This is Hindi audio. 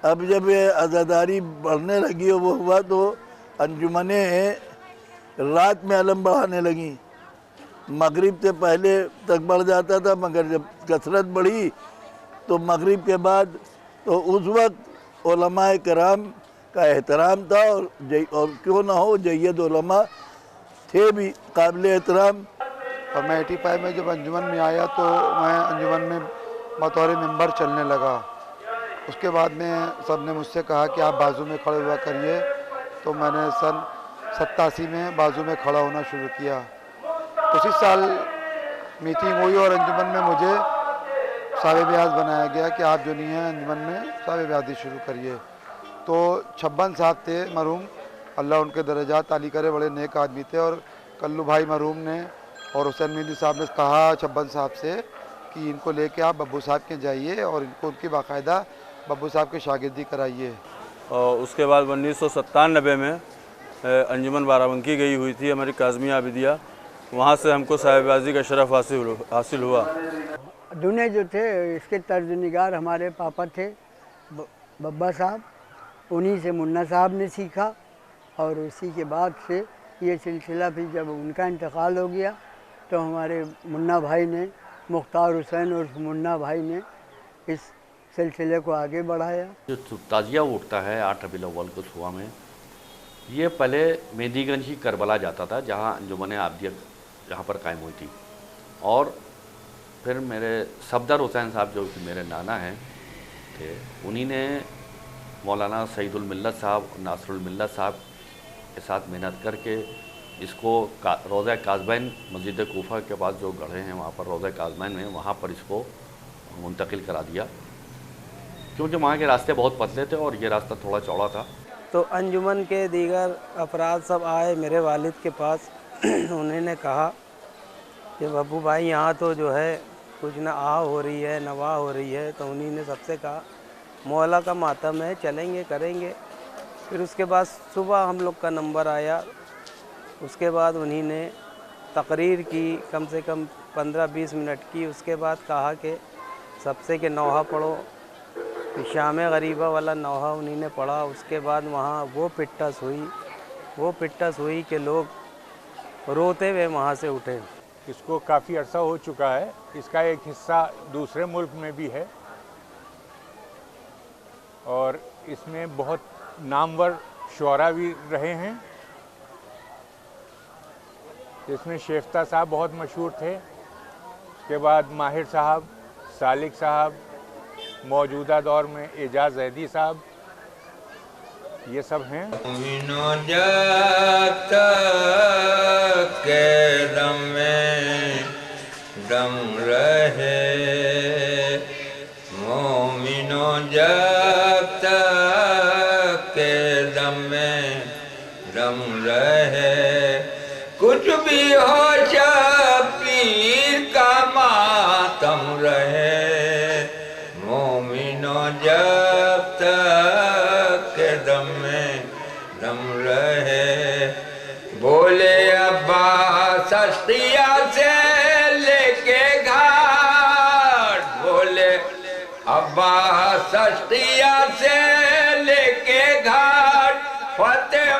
अब जब ये आज़ादारी बढ़ने लगी और वो हुआ तो अंजुमनें रात में अलम बढ़ाने लगी। मगरिब से पहले तक बढ़ जाता था, मगर जब कसरत बढ़ी तो मगरिब के बाद तो उस वक्त उलमाए कराम का एहतराम था और क्यों ना हो जय्यद उलमा थे भी काबिल एहतराम। और मैं 85 में जब अंजुमन में आया तो मैं अंजुमन में बतौर मेंबर चलने लगा। उसके बाद में सब ने मुझसे कहा कि आप बाजू में खड़े हुआ करिए, तो मैंने सन 87 में बाजू में खड़ा होना शुरू किया। उसी साल मीटिंग हुई और अंजुमन में मुझे साहिब ब्याज बनाया गया कि आप जो नहीं हैं अंजुमन में साहिब ब्याजी शुरू करिए। तो छब्बन साहब थे मरहूम, अल्लाह उनके दर्जात आली करे, बड़े नेक आदमी थे। और कल्लू भाई मरहूम ने और हुसैन मेहंदी साहब ने कहा छब्बन साहब से कि इनको लेके आप बब्बू साहब के जाइए और इनको उनकी बाकायदा बब्बू साहब की शागिर्दी कराइए। और उसके बाद 1997 में अंजुमन बाराबंकी गई हुई थी हमारी काज़मिया आबिदिया, वहाँ से हमको साहिबाजी का शरफ हासिल हुआ। दुने जो थे इसके तर्जनिगार हमारे पापा थे बब्बा साहब, उन्हीं से मुन्ना साहब ने सीखा। और उसी के बाद से ये सिलसिला फिर जब उनका इंतकाल हो गया तो हमारे मुन्ना भाई ने, मुख्तार हुसैन और मुन्ना भाई ने इस सिलसिले को आगे बढ़ाया। जो ताज़िया उठता है 8 रबीउल अव्वल को सुबह में, ये पहले मेहंदीगंज ही करबला जाता था जहाँ अंजुमन आबिदिया जहाँ पर कायम हुई थी। और फिर मेरे सफदर हुसैन साहब जो कि मेरे नाना हैं थे, उन्हीं ने मौलाना सईदुल मिल्लत साहब और नासरुल मिल्लत साहब के साथ मेहनत करके इसको रोज़ा काज़मैन मस्जिद कोफा के पास जो गढ़े हैं वहाँ पर रोज़ा काज़मैन में, वहाँ पर इसको मुंतकिल करा दिया, क्योंकि वहाँ के रास्ते बहुत पतले थे और ये रास्ता थोड़ा चौड़ा था। तो अंजुमन के दीगर अफराद सब आए मेरे वालिद के पास। उन्होंने कहा कि बब्बू भाई यहाँ तो जो है कुछ ना आ हो रही है न वाह हो रही है। तो उन्हीं ने सबसे कहा मौला का मातम है, चलेंगे करेंगे। फिर उसके बाद सुबह हम लोग का नंबर आया। उसके बाद उन्हीं ने तकरीर की कम से कम 15-20 मिनट की। उसके बाद कहा कि सबसे के नौहा पढ़ो, शाम गरीबा वाला नौहा उन्हीं ने पढ़ा। उसके बाद वहाँ वो पिट्टस हुई कि लोग रोते हुए वहाँ से उठे। इसको काफ़ी अर्सा हो चुका है, इसका एक हिस्सा दूसरे मुल्क में भी है और इसमें बहुत नामवर शुअरा भी रहे हैं। इसमें शेफ्ता साहब बहुत मशहूर थे, उसके बाद माहिर साहब, सालिक साहब, मौजूदा दौर में एजाज जैदी साहब, ये सब हैं। दम रहे मोमिनो जब तक के दम में दम रहे, कुछ भी हो पीर का मातम रहे, मोमिनो जब तक के दम में दम रहे। बोले अब्बास अश्तिया से लेके घाट, बोले अब्बास अश्तिया से लेके घाट, फतेह